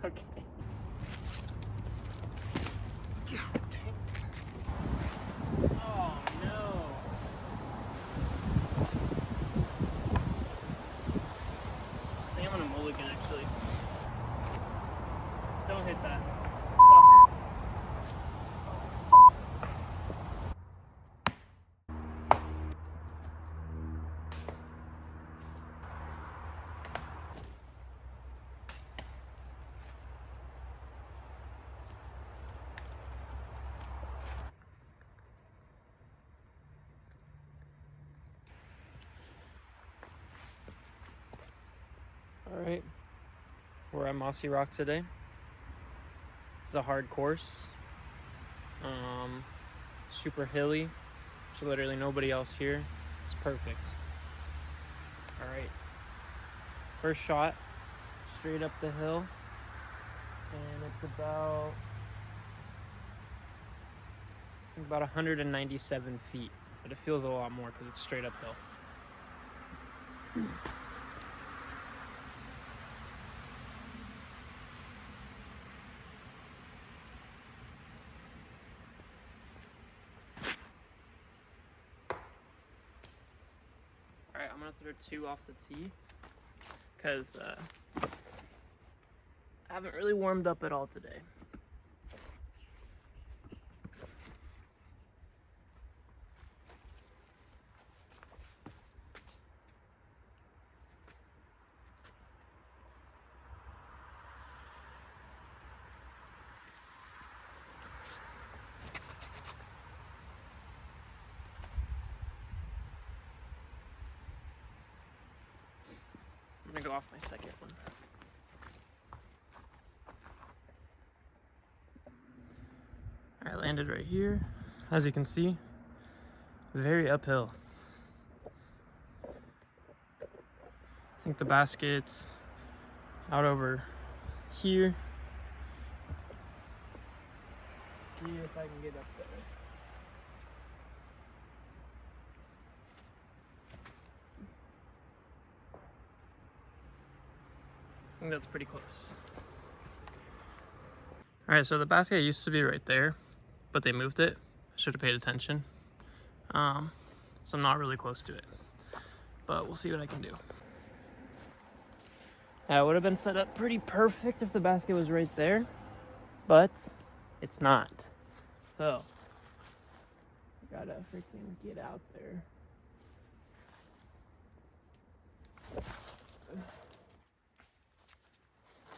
Okay. Oh no. I think I'm gonna mulligan actually. Don't hit that. Fucker. Alright, we're at Mossy Roc today. It's a hard course. Super hilly. There's literally nobody else here. It's perfect. Alright, first shot, straight up the hill. And it's about 197 feet. But it feels a lot more because it's straight uphill. Alright, I'm gonna throw 2 off the tee because I haven't really warmed up at all today. I'm gonna go off my second one. Alright, landed right here. As you can see, very uphill. I think the basket's out over here. See if I can get up there. I think that's pretty close. Alright, so the basket used to be right there, but they moved it. I should have paid attention. So I'm not really close to it, but we'll see what I can do. Yeah, it would have been set up pretty perfect if the basket was right there, but it's not. So, I gotta freaking get out there.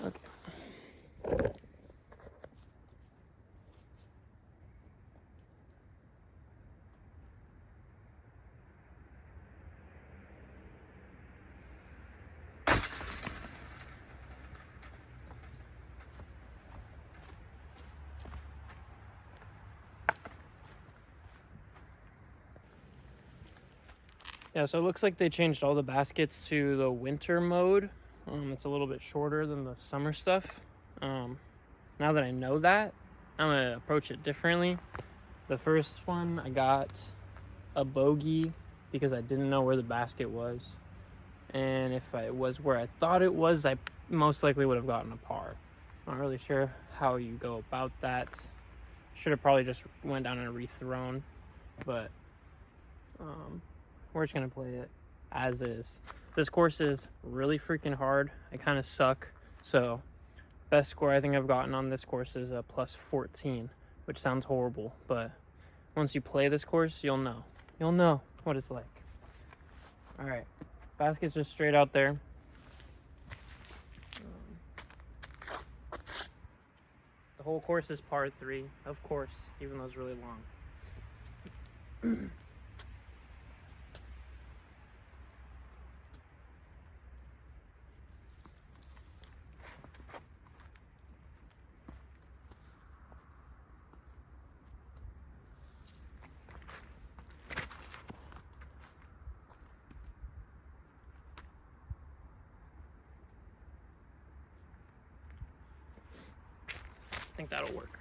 Okay. Yeah, so it looks like they changed all the baskets to the winter mode. It's a little bit shorter than the summer stuff. Now that I know that, I'm gonna approach it differently. The first one, I got a bogey because I didn't know where the basket was. And if it was where I thought it was, I most likely would have gotten a par. Not really sure how you go about that. Should have probably just went down and rethrown, but we're just gonna play it as is. This course is really freaking hard. I kind of suck, so best score I think I've gotten on this course is a plus 14, which sounds horrible, but once you play this course, you'll know what it's like. All right, basket's just straight out there. The whole course is par 3, of course, even though it's really long. I think that'll work.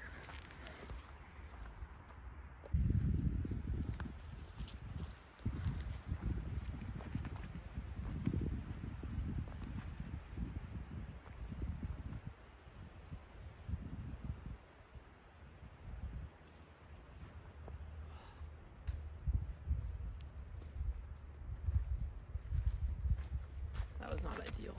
That was not ideal.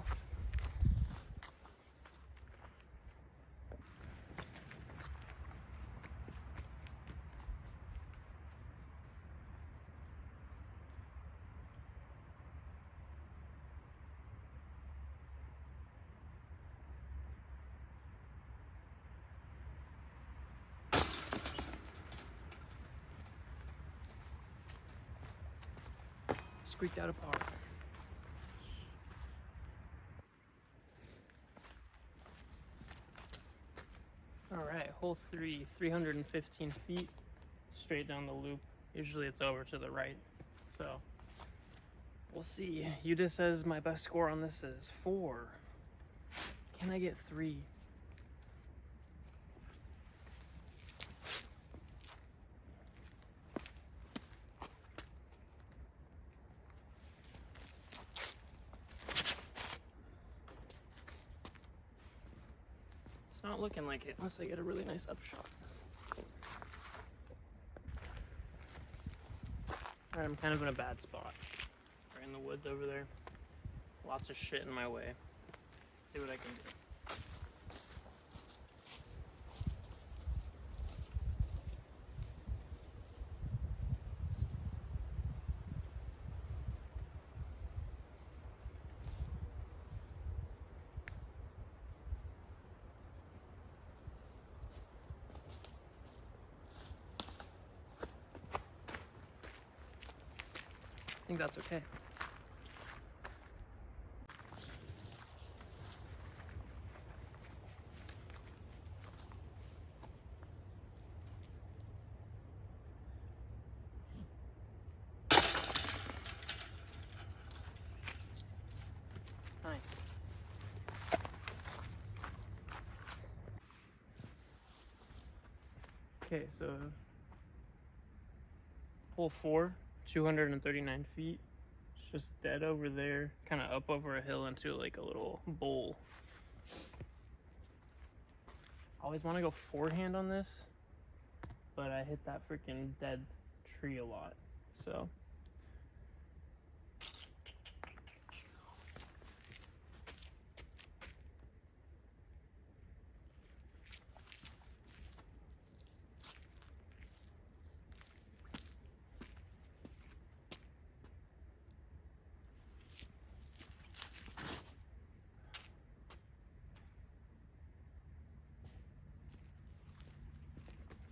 Squeaked out a par. All right, hole 3, 315 feet, straight down the loop. Usually it's over to the right, so we'll see. Yuda says my best score on this is 4. Can I get 3? Not looking like it unless I get a really nice upshot. Alright, I'm kind of in a bad spot. Right in the woods over there. Lots of shit in my way. Let's see what I can do. I think that's okay. Nice. Okay, so hole 4, 239 feet. It's just dead over there, kind of up over a hill into like a little bowl. Always want to go forehand on this, but I hit that freaking dead tree a lot, so.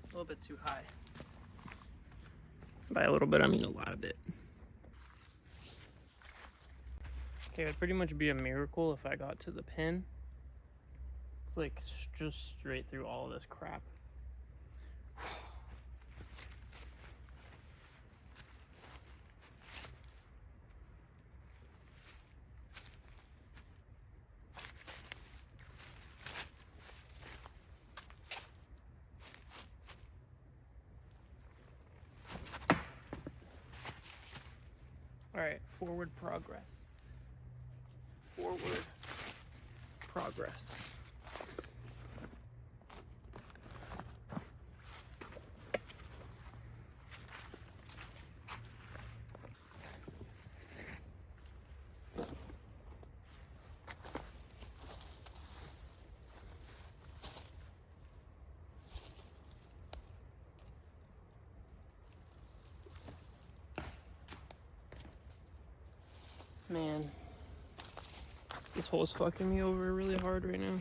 A little bit too high. By a little bit, I mean a lot of it. Okay, it'd pretty much be a miracle if I got to the pin. It's like just straight through all of this crap. All right, forward progress. Forward progress. Man, this hole is fucking me over really hard right now.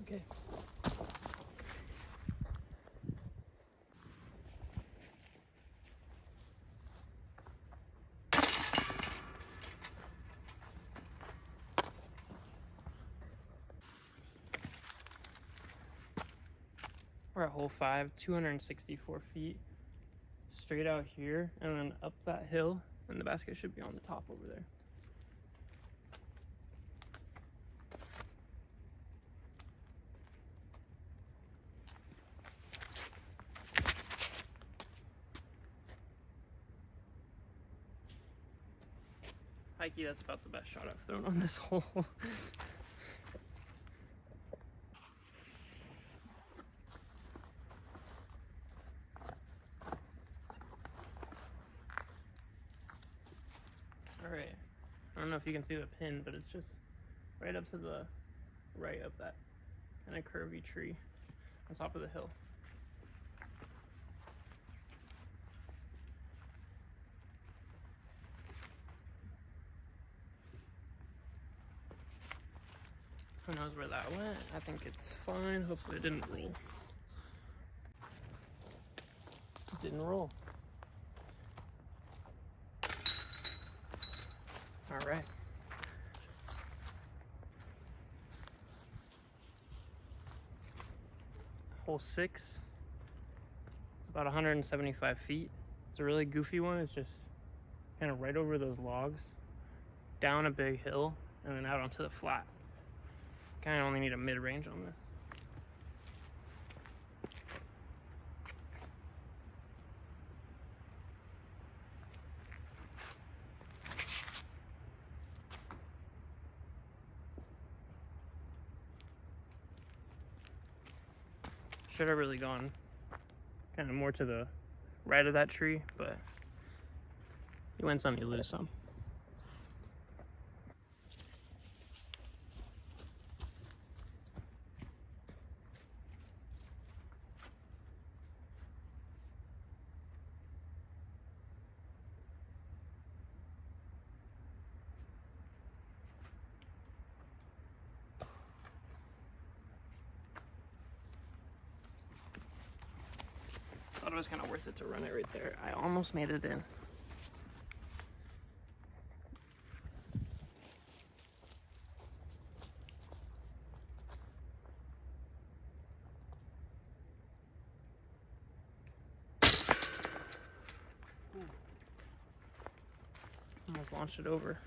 Okay. We're at hole 5, 264 feet. Straight out here and then up that hill, and the basket should be on the top over there. Hikey, that's about the best shot I've thrown on this hole. Alright, I don't know if you can see the pin, but it's just right up to the right of that kind of curvy tree on top of the hill. Who knows where that went? I think it's fine. Hopefully it didn't roll. It didn't roll. All right. Hole 6. It's about 175 feet. It's a really goofy one. It's just kind of right over those logs, down a big hill, and then out onto the flat. Kind of only need a mid-range on this. Should have really gone kind of more to the right of that tree, but you win some, you lose some. Thought it was kind of worth it to run it right there. I almost made it in. Almost launched it over.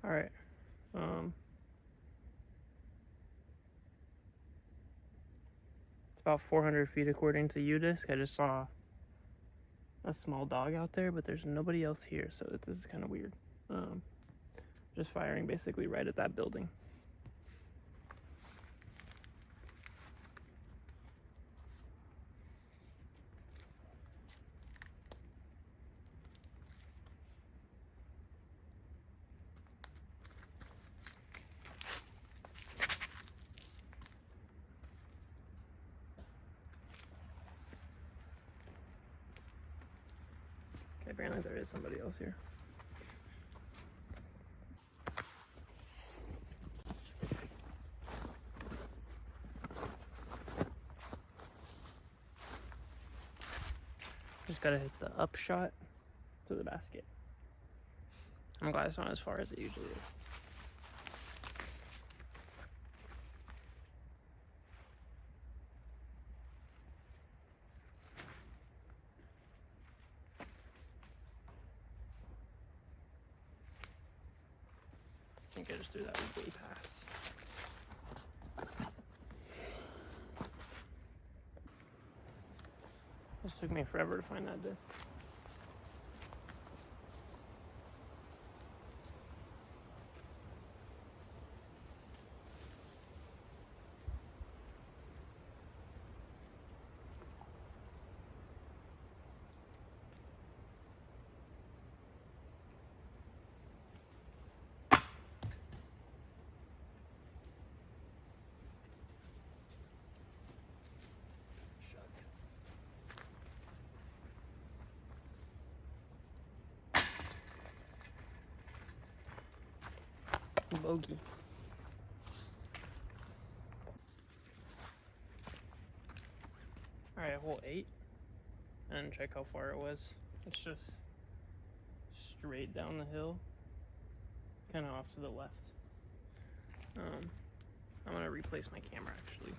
All right. It's about 400 feet according to UDisc. I just saw a small dog out there, but there's nobody else here, so this is kind of weird. Just firing basically right at that building. Okay, apparently there is somebody else here. Just gotta hit the up shot to the basket. I'm glad it's not as far as it usually is. I think I just threw that way past. This took me forever to find that disc. Bogey. Alright, hole 8. And check how far it was. It's just straight down the hill. Kind of off to the left. I'm going to replace my camera actually.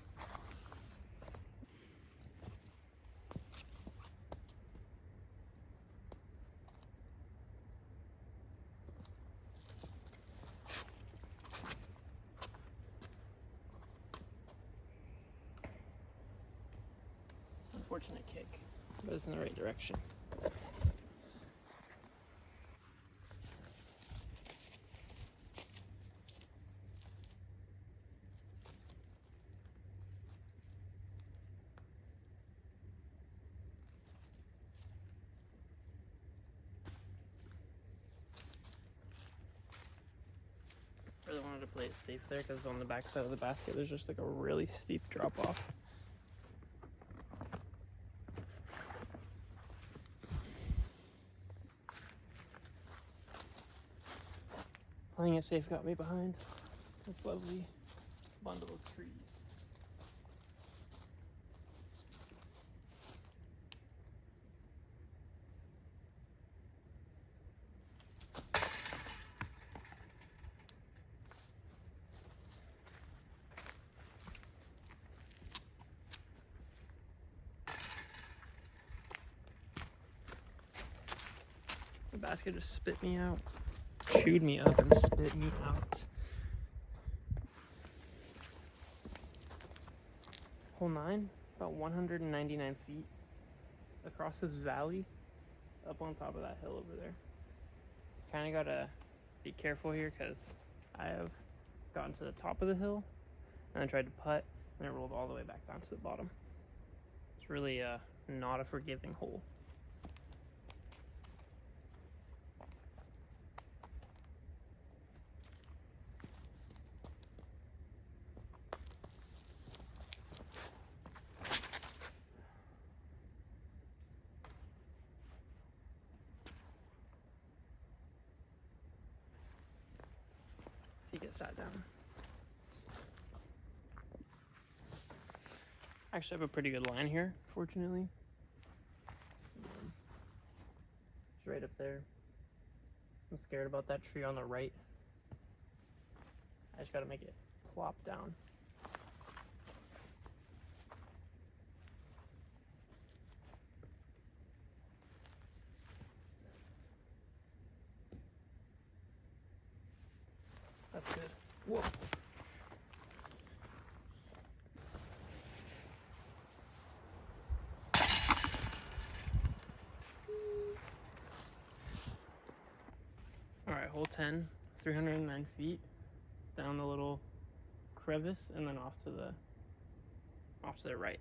Unfortunate kick, but it's in the right direction. Really wanted to play it safe there because on the back side of the basket there's just like a really steep drop off. Playing it safe got me behind this lovely bundle of trees. The basket just spit me out. Chewed me up and spit me out. Hole 9, about 199 feet across this valley, up on top of that hill over there. Kind of gotta be careful here because I have gotten to the top of the hill and then tried to putt and it rolled all the way back down to the bottom. It's really not a forgiving hole. He gets sat down. I actually have a pretty good line here, fortunately. It's right up there. I'm scared about that tree on the right. I just gotta make it plop down. That's good. Whoa. All right, hole 10, 309 feet down the little crevice and then off to the right.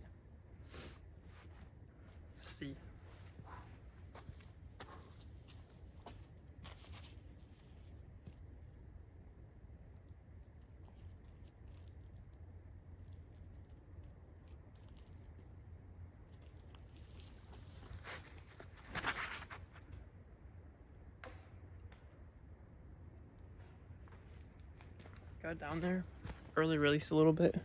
See. Got down there, early release a little bit.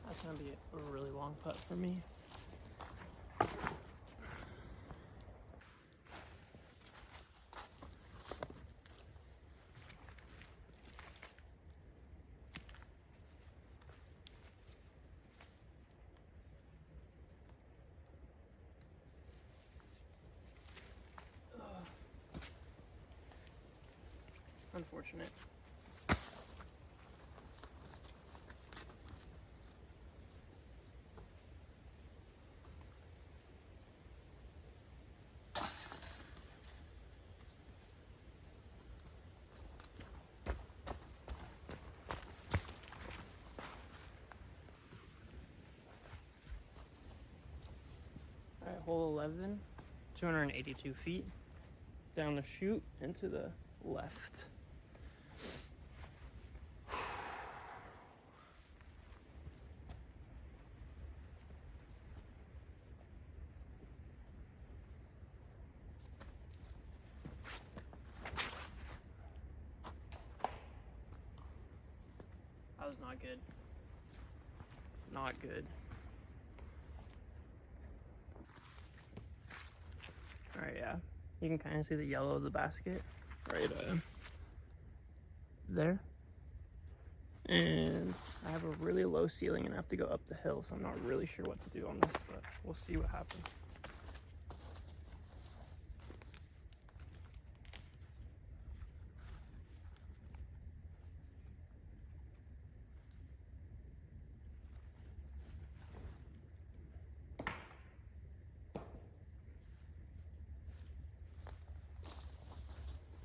That's gonna be a really long putt for me. Unfortunate. All right, hole 11, 282 feet down the chute into the left. That was not good. Not good. All right, yeah. You can kind of see the yellow of the basket right there. And I have a really low ceiling and I have to go up the hill, so I'm not really sure what to do on this, but we'll see what happens.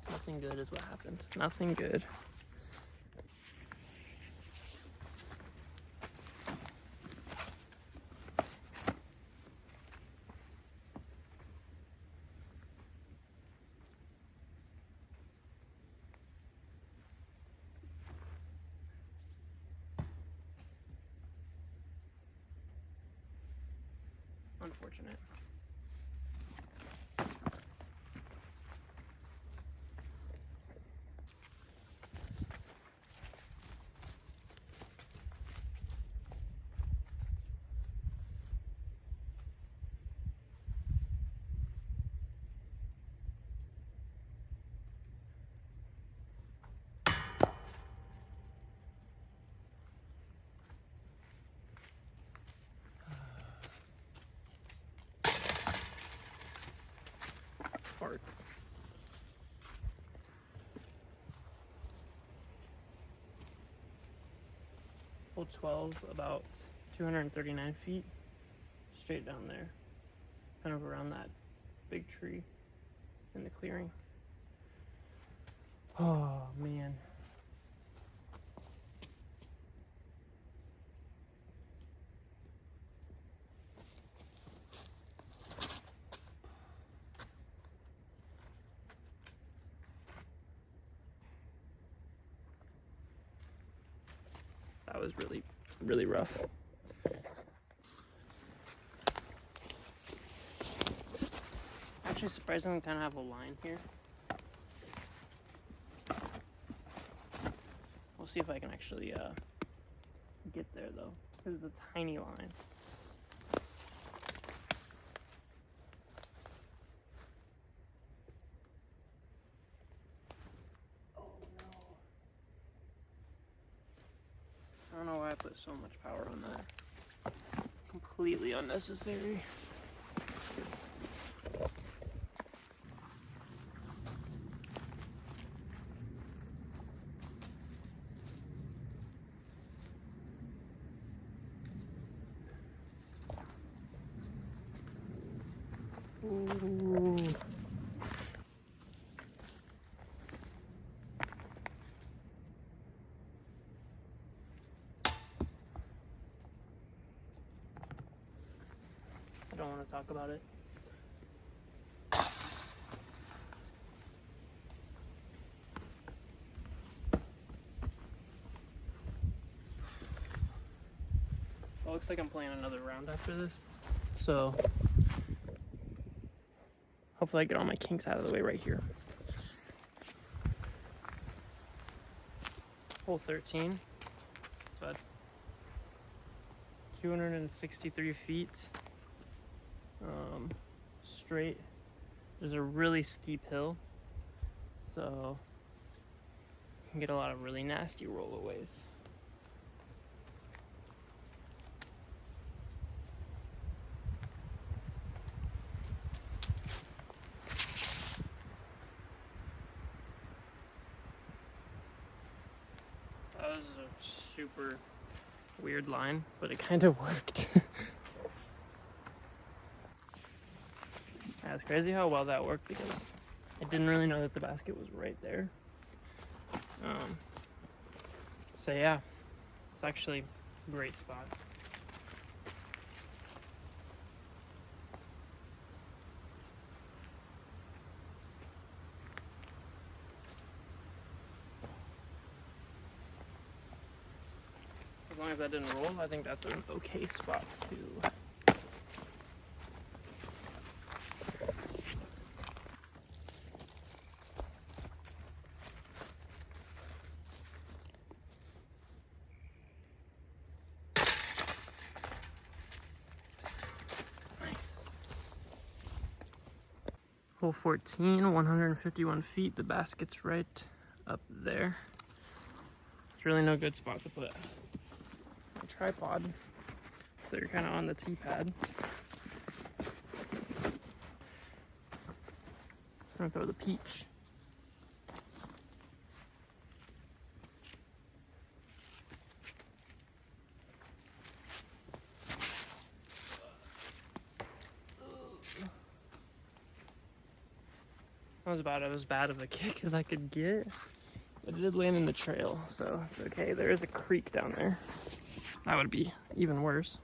Nothing good is what happened. Nothing good. Unfortunate. Farts. Hole 12, about 239 feet, straight down there, kind of around that big tree in the clearing. Oh man. That was really, really rough. Actually, surprisingly, kind of have a line here. We'll see if I can actually get there though. This is a tiny line. Oh no. I don't know why I put so much power on that. Completely unnecessary. Ooh. I don't want to talk about it. Well, it looks like I'm playing another round after this, so hopefully I get all my kinks out of the way right here. Hole 13. So at 263 feet. Straight. There's a really steep hill, so you can get a lot of really nasty rollaways. That was a super weird line, but it kind of worked. Yeah, it's crazy how well that worked because I didn't really know that the basket was right there. So yeah, it's actually a great spot. As long as that didn't roll, I think that's an okay spot too. Hole 14, 151 feet. The basket's right up there. It's really no good spot to put a tripod. So you're kind of on the tee pad. I'm gonna throw the peach. That was about as bad of a kick as I could get. It did land in the trail, so it's okay. There is a creek down there. That would be even worse.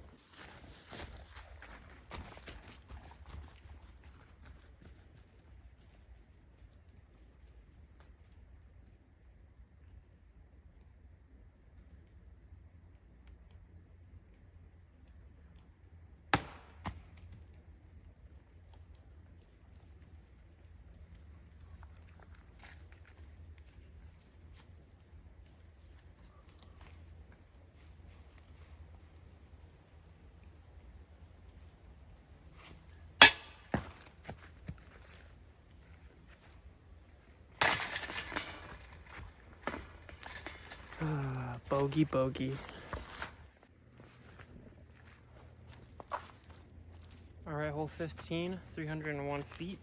Bogey, bogey. All right, hole 15, 301 feet.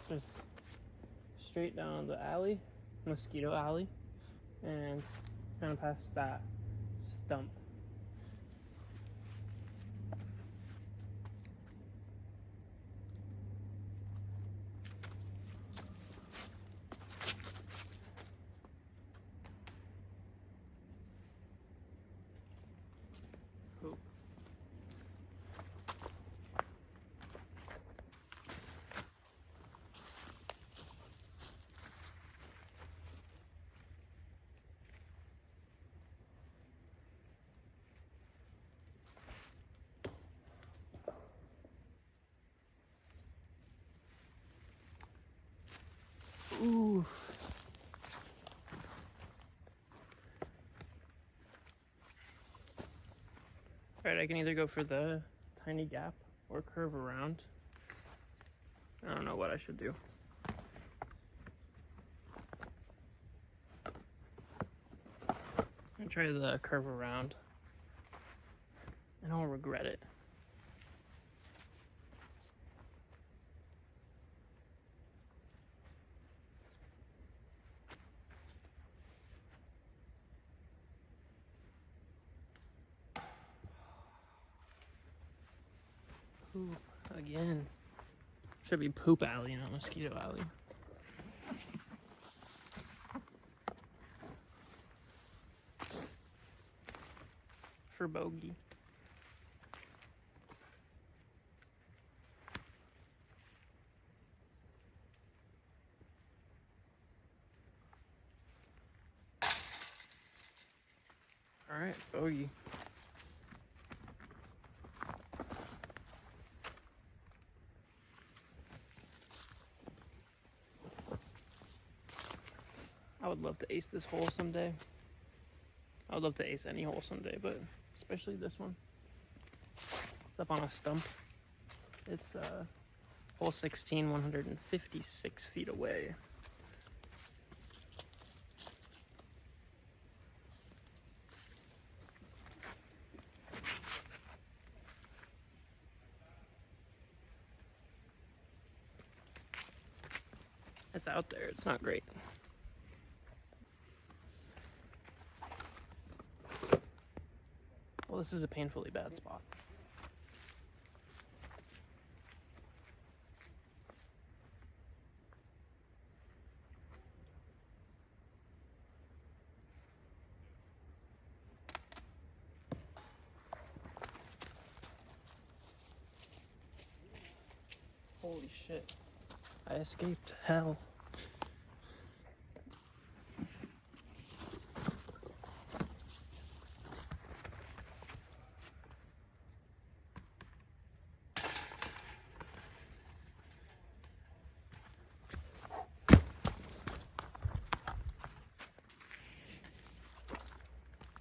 Just straight down the alley, mosquito alley, and kind of past that stump. Oof. Alright, I can either go for the tiny gap or curve around. I don't know what I should do. I'll try the curve around. And I'll regret it. Poop again. Should be poop alley, not mosquito alley. For bogey. All right, bogey. I would love to ace this hole someday. I would love to ace any hole someday, but especially this one. It's up on a stump. It's hole 16, 156 feet away. It's out there. It's not great. Well, this is a painfully bad spot. Holy shit. I escaped hell.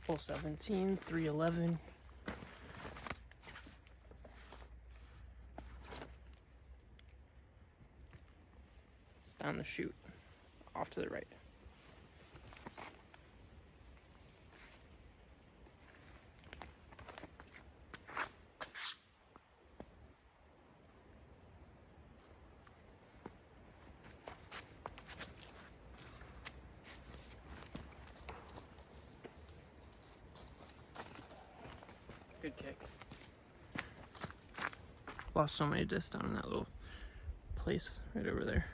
Hole 17, 311. down the chute, off to the right. Good kick. Lost so many discs down in that little place right over there.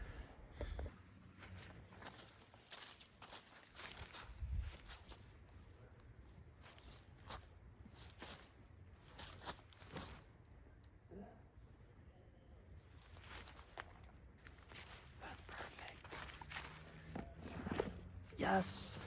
That's perfect. Yes.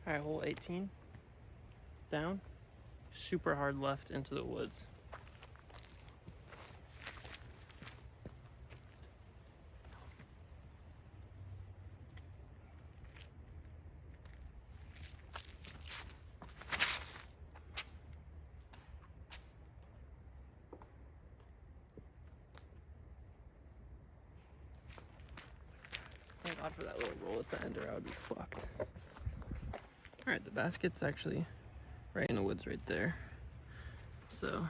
All right, hole 18, down, super hard left into the woods. Thank God for that little roll at the end, or I would be fucked. All right, the basket's actually right in the woods right there. So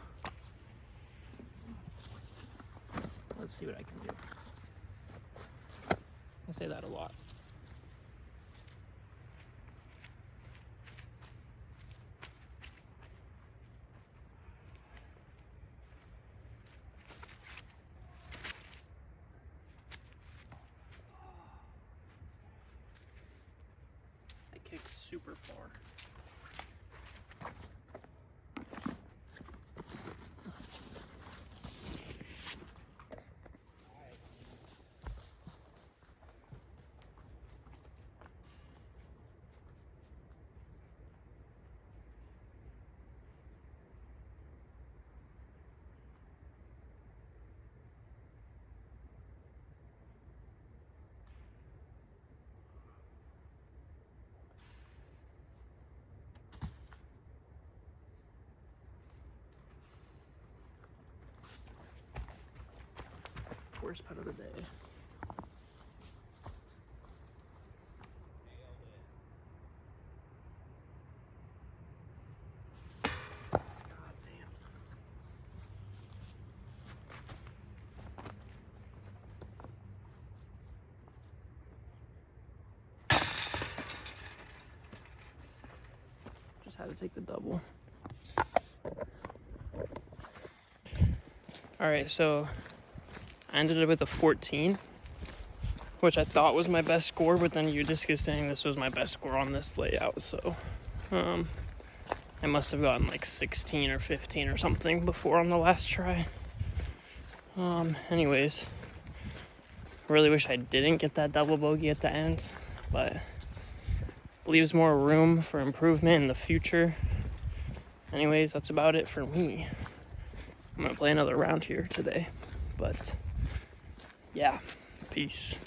let's see what I can do. I say that a lot. I kicked super far. Worst putt of the day. God damn. Just had to take the double. All right, so I ended up with a 14, which I thought was my best score, but then Udisc is saying this was my best score on this layout, so I must have gotten like 16 or 15 or something before on the last try. Anyways, really wish I didn't get that double bogey at the end, but leaves more room for improvement in the future. Anyways, that's about it for me. I'm gonna play another round here today, but yeah, peace.